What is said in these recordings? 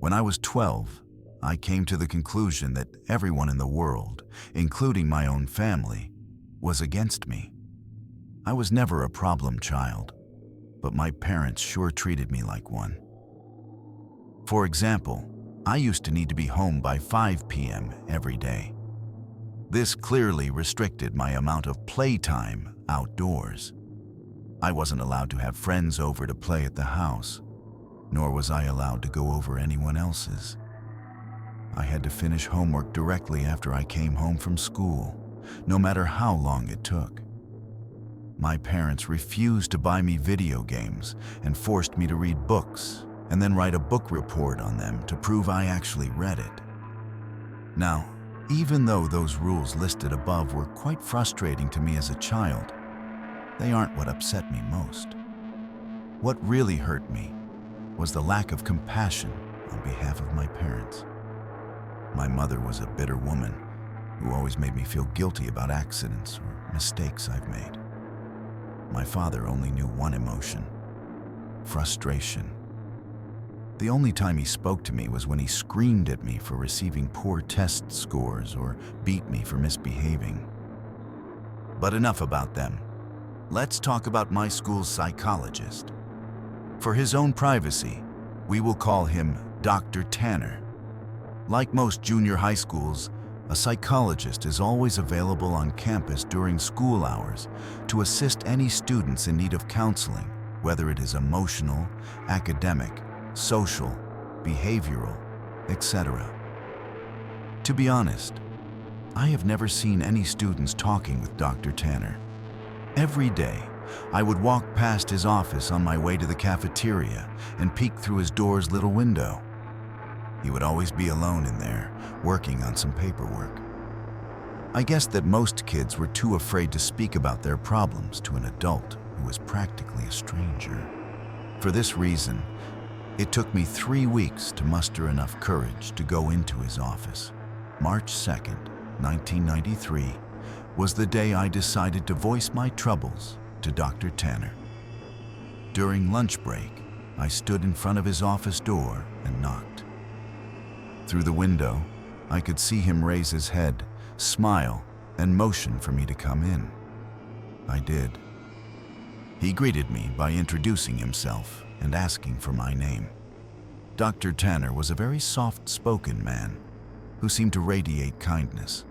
When I was 12, I came to the conclusion that everyone in the world, including my own family, was against me. I was never a problem child, but my parents sure treated me like one. For example, I used to need to be home by 5 p.m. every day. This clearly restricted my amount of playtime outdoors. I wasn't allowed to have friends over to play at the house, nor was I allowed to go over anyone else's. I had to finish homework directly after I came home from school, no matter how long it took. My parents refused to buy me video games and forced me to read books and then write a book report on them to prove I actually read it. Now, even though those rules listed above were quite frustrating to me as a child, they aren't what upset me most. What really hurt me was the lack of compassion on behalf of my parents. My mother was a bitter woman who always made me feel guilty about accidents or mistakes I've made. My father only knew one emotion: frustration. The only time he spoke to me was when he screamed at me for receiving poor test scores or beat me for misbehaving. But enough about them. Let's talk about my school's psychologist. For his own privacy, we will call him Dr. Tanner. Like most junior high schools, a psychologist is always available on campus during school hours to assist any students in need of counseling, whether it is emotional, academic, social, behavioral, etc. To be honest, I have never seen any students talking with Dr. Tanner. Every day, I would walk past his office on my way to the cafeteria and peek through his door's little window. He would always be alone in there, working on some paperwork. I guess that most kids were too afraid to speak about their problems to an adult who was practically a stranger. For this reason, it took me 3 weeks to muster enough courage to go into his office. March 2nd, 1993, was the day I decided to voice my troubles to Dr. Tanner. During lunch break, I stood in front of his office door and knocked. Through the window, I could see him raise his head, smile, and motion for me to come in. I did. He greeted me by introducing himself and asking for my name. Dr. Tanner was a very soft-spoken man who seemed to radiate kindness.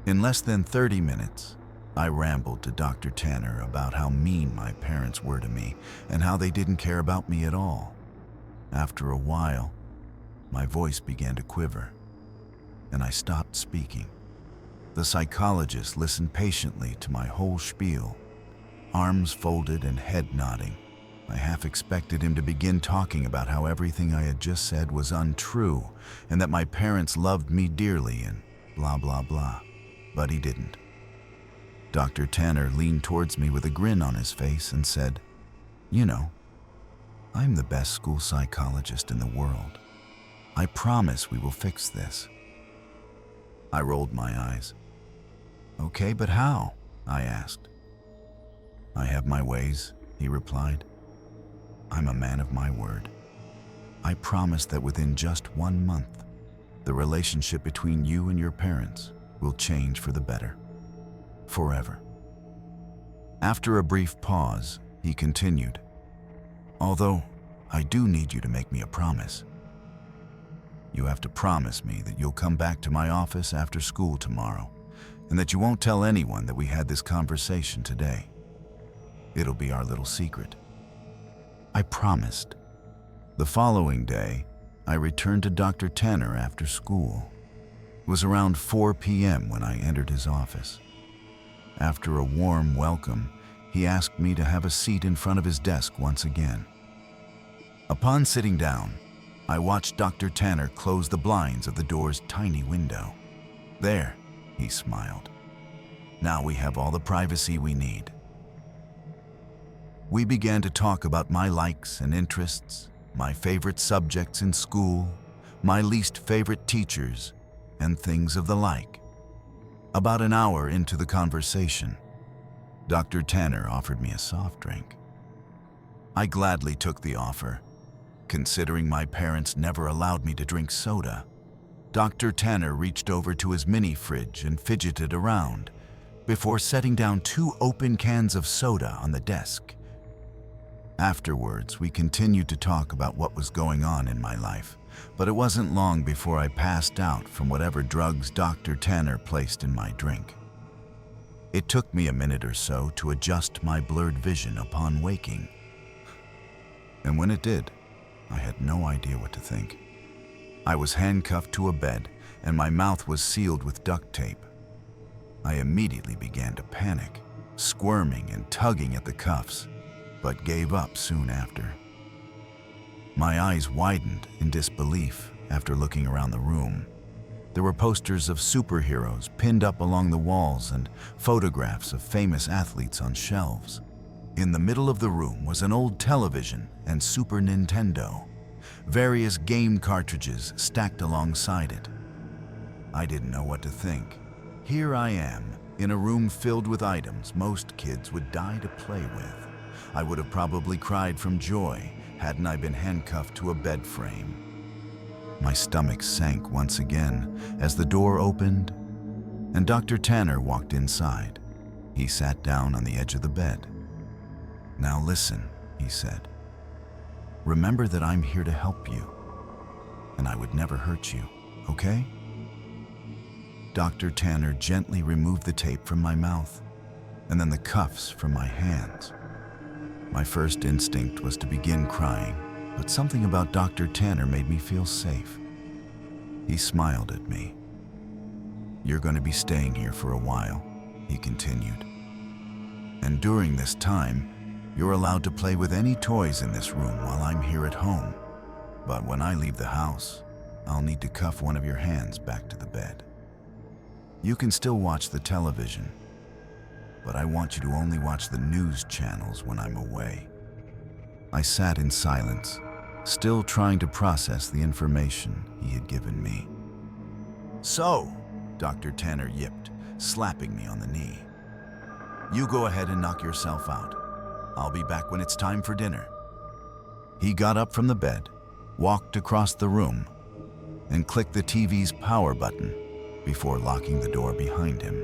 In less than 30 minutes, I rambled to Dr. Tanner about how mean my parents were to me and how they didn't care about me at all. After a while, my voice began to quiver, and I stopped speaking. The psychologist listened patiently to my whole spiel, arms folded and head nodding. I half expected him to begin talking about how everything I had just said was untrue and that my parents loved me dearly and blah, blah, blah. But he didn't. Dr. Tanner leaned towards me with a grin on his face and said, "You know, I'm the best school psychologist in the world. I promise we will fix this." I rolled my eyes. "Okay, but how?" I asked. "I have my ways," he replied. "I'm a man of my word. I promise that within just 1 month, the relationship between you and your parents will change for the better. Forever." After a brief pause, he continued, "Although I do need you to make me a promise. You have to promise me that you'll come back to my office after school tomorrow and that you won't tell anyone that we had this conversation today. It'll be our little secret." I promised. The following day, I returned to Dr. Tanner after school. It was around 4 p.m. when I entered his office. After a warm welcome, he asked me to have a seat in front of his desk once again. Upon sitting down, I watched Dr. Tanner close the blinds of the door's tiny window. "There," he smiled. "Now we have all the privacy we need." We began to talk about my likes and interests, my favorite subjects in school, my least favorite teachers, and things of the like. About an hour into the conversation, Dr. Tanner offered me a soft drink. I gladly took the offer, Considering my parents never allowed me to drink soda, Dr. Tanner reached over to his mini fridge and fidgeted around before setting down 2 open cans of soda on the desk. Afterwards, we continued to talk about what was going on in my life, but it wasn't long before I passed out from whatever drugs Dr. Tanner placed in my drink. It took me a minute or so to adjust my blurred vision upon waking. And when it did, I had no idea what to think. I was handcuffed to a bed, and my mouth was sealed with duct tape. I immediately began to panic, squirming and tugging at the cuffs, but gave up soon after. My eyes widened in disbelief after looking around the room. There were posters of superheroes pinned up along the walls and photographs of famous athletes on shelves. In the middle of the room was an old television and Super Nintendo, various game cartridges stacked alongside it. I didn't know what to think. Here I am, in a room filled with items most kids would die to play with. I would have probably cried from joy hadn't I been handcuffed to a bed frame. My stomach sank once again as the door opened and Dr. Tanner walked inside. He sat down on the edge of the bed. "Now listen," he said. "Remember that I'm here to help you, and I would never hurt you, okay?" Dr. Tanner gently removed the tape from my mouth and then the cuffs from my hands. My first instinct was to begin crying, but something about Dr. Tanner made me feel safe. He smiled at me. "You're going to be staying here for a while," he continued. "And during this time, you're allowed to play with any toys in this room while I'm here at home. But when I leave the house, I'll need to cuff one of your hands back to the bed. You can still watch the television, but I want you to only watch the news channels when I'm away." I sat in silence, still trying to process the information he had given me. "So," Dr. Tanner yipped, slapping me on the knee, "you go ahead and knock yourself out. I'll be back when it's time for dinner." He got up from the bed, walked across the room, and clicked the TV's power button before locking the door behind him.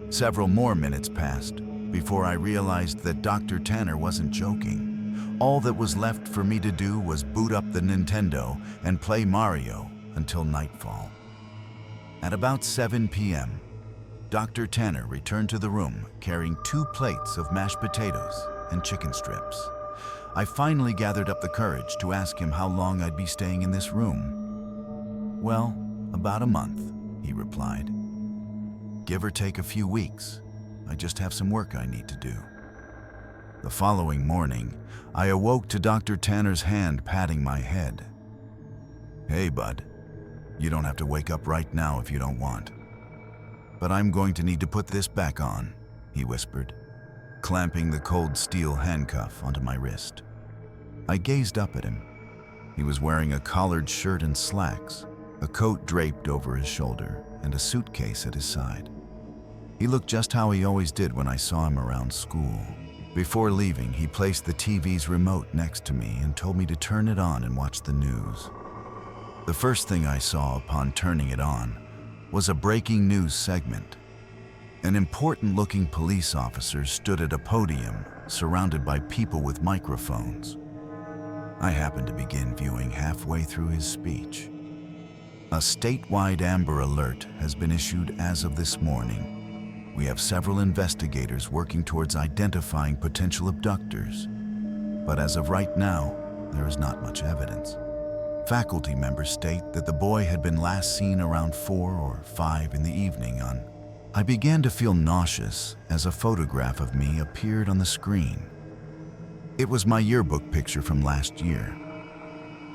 Several more minutes passed before I realized that Dr. Tanner wasn't joking. All that was left for me to do was boot up the Nintendo and play Mario until nightfall. At about 7 p.m., Dr. Tanner returned to the room carrying 2 plates of mashed potatoes and chicken strips. I finally gathered up the courage to ask him how long I'd be staying in this room. "Well, about a month," he replied. "Give or take a few weeks. I just have some work I need to do." The following morning, I awoke to Dr. Tanner's hand patting my head. "Hey, bud, you don't have to wake up right now if you don't want. But I'm going to need to put this back on," he whispered, clamping the cold steel handcuff onto my wrist. I gazed up at him. He was wearing a collared shirt and slacks, a coat draped over his shoulder, and a suitcase at his side. He looked just how he always did when I saw him around school. Before leaving, he placed the TV's remote next to me and told me to turn it on and watch the news. The first thing I saw upon turning it on was a breaking news segment. An important-looking police officer stood at a podium surrounded by people with microphones. I happened to begin viewing halfway through his speech. "A statewide Amber Alert has been issued as of this morning. We have several investigators working towards identifying potential abductors, but as of right now, there is not much evidence. Faculty members state that the boy had been last seen around 4 or 5 in the evening on." I began to feel nauseous as a photograph of me appeared on the screen. It was my yearbook picture from last year.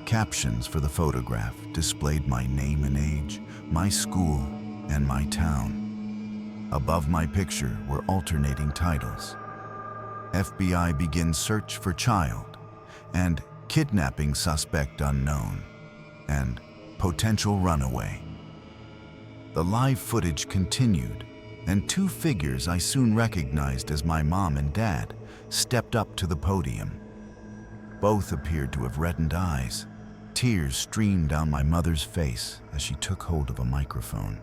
Captions for the photograph displayed my name and age, my school, and my town. Above my picture were alternating titles: FBI begins search for child, and kidnapping suspect unknown, and potential runaway. The live footage continued, and 2 figures I soon recognized as my mom and dad stepped up to the podium. Both appeared to have reddened eyes. Tears streamed down my mother's face as she took hold of a microphone.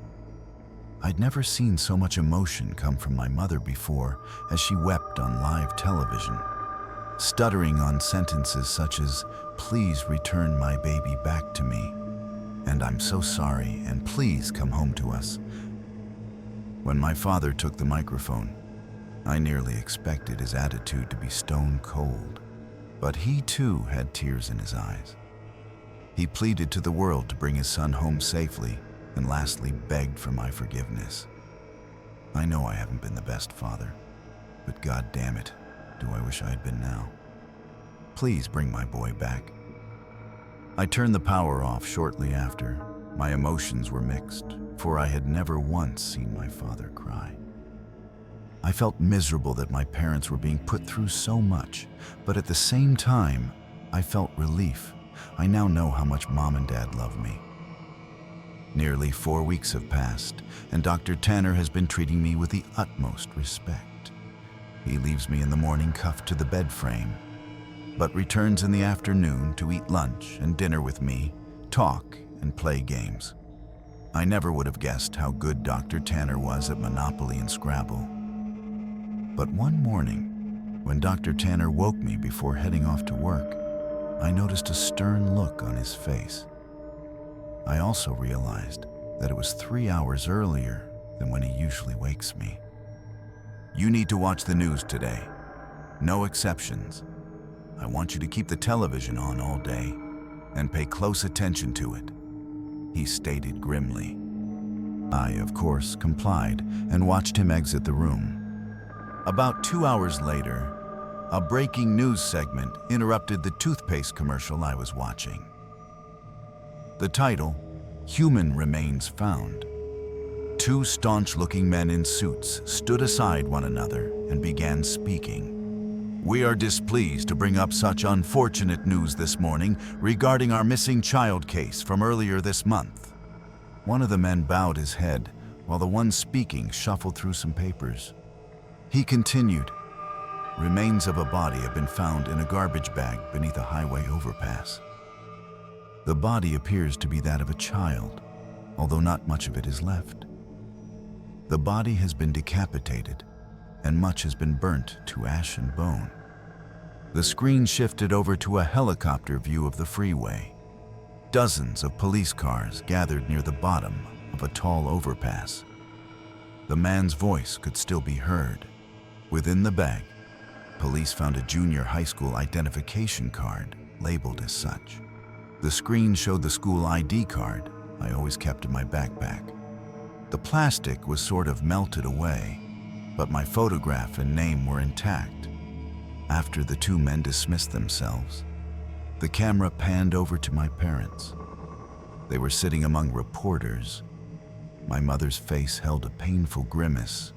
I'd never seen so much emotion come from my mother before as she wept on live television, stuttering on sentences such as, "Please return my baby back to me," and "I'm so sorry, and please come home to us." When my father took the microphone, I nearly expected his attitude to be stone cold, but he too had tears in his eyes. He pleaded to the world to bring his son home safely, and lastly begged for my forgiveness. I know I haven't been the best father, but God damn it, do I wish I had been now. Please bring my boy back. I turned the power off shortly after. My emotions were mixed, for I had never once seen my father cry. I felt miserable that my parents were being put through so much, but at the same time, I felt relief. I now know how much Mom and Dad love me. Nearly 4 weeks have passed, and Dr. Tanner has been treating me with the utmost respect. He leaves me in the morning cuffed to the bed frame, but returns in the afternoon to eat lunch and dinner with me, talk, and play games. I never would have guessed how good Dr. Tanner was at Monopoly and Scrabble. But one morning, when Dr. Tanner woke me before heading off to work, I noticed a stern look on his face. I also realized that it was 3 hours earlier than when he usually wakes me. "You need to watch the news today. No exceptions. I want you to keep the television on all day and pay close attention to it," he stated grimly. I, of course, complied and watched him exit the room. About 2 hours later, a breaking news segment interrupted the toothpaste commercial I was watching. The title, "Human Remains Found." Two staunch-looking men in suits stood aside one another and began speaking. "We are displeased to bring up such unfortunate news this morning regarding our missing child case from earlier this month." One of the men bowed his head while the one speaking shuffled through some papers. He continued, "Remains of a body have been found in a garbage bag beneath a highway overpass. The body appears to be that of a child, although not much of it is left. The body has been decapitated, and much has been burnt to ash and bone." The screen shifted over to a helicopter view of the freeway. Dozens of police cars gathered near the bottom of a tall overpass. The man's voice could still be heard. Within the bag, police found a junior high school identification card labeled as such. The screen showed the school ID card I always kept in my backpack. The plastic was sort of melted away, but my photograph and name were intact. After the two men dismissed themselves, the camera panned over to my parents. They were sitting among reporters. My mother's face held a painful grimace,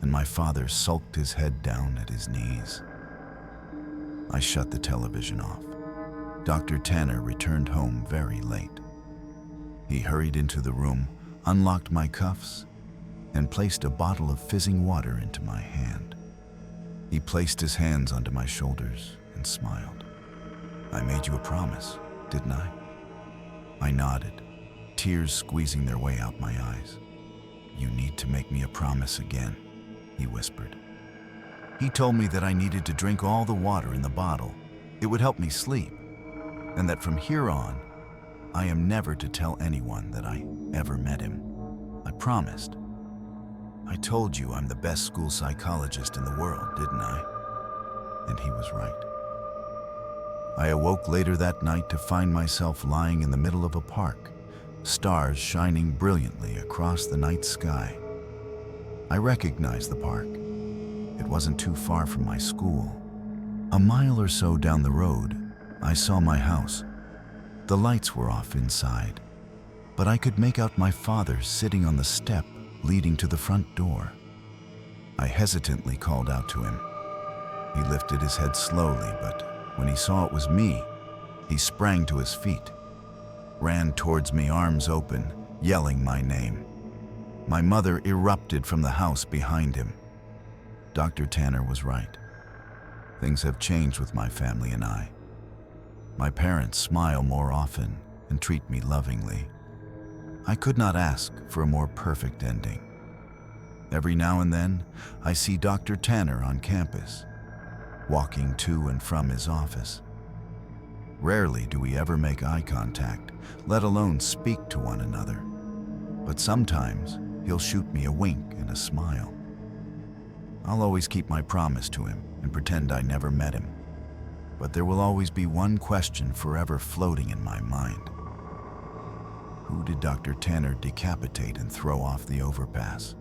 and my father sulked his head down at his knees. I shut the television off. Dr. Tanner returned home very late. He hurried into the room, unlocked my cuffs, and placed a bottle of fizzing water into my hand. He placed his hands onto my shoulders and smiled. "I made you a promise, didn't I?" I nodded, tears squeezing their way out my eyes. "You need to make me a promise again," he whispered. He told me that I needed to drink all the water in the bottle. It would help me sleep, and that from here on, I am never to tell anyone that I ever met him. I promised. "I told you I'm the best school psychologist in the world, didn't I?" And he was right. I awoke later that night to find myself lying in the middle of a park, stars shining brilliantly across the night sky. I recognized the park. It wasn't too far from my school. A mile or so down the road, I saw my house. The lights were off inside, but I could make out my father sitting on the step leading to the front door. I hesitantly called out to him. He lifted his head slowly, but when he saw it was me, he sprang to his feet, ran towards me arms open, yelling my name. My mother erupted from the house behind him. Dr. Tanner was right. Things have changed with my family and I. My parents smile more often and treat me lovingly. I could not ask for a more perfect ending. Every now and then, I see Dr. Tanner on campus, walking to and from his office. Rarely do we ever make eye contact, let alone speak to one another. But sometimes, he'll shoot me a wink and a smile. I'll always keep my promise to him and pretend I never met him. But there will always be one question forever floating in my mind. Who did Dr. Tanner decapitate and throw off the overpass?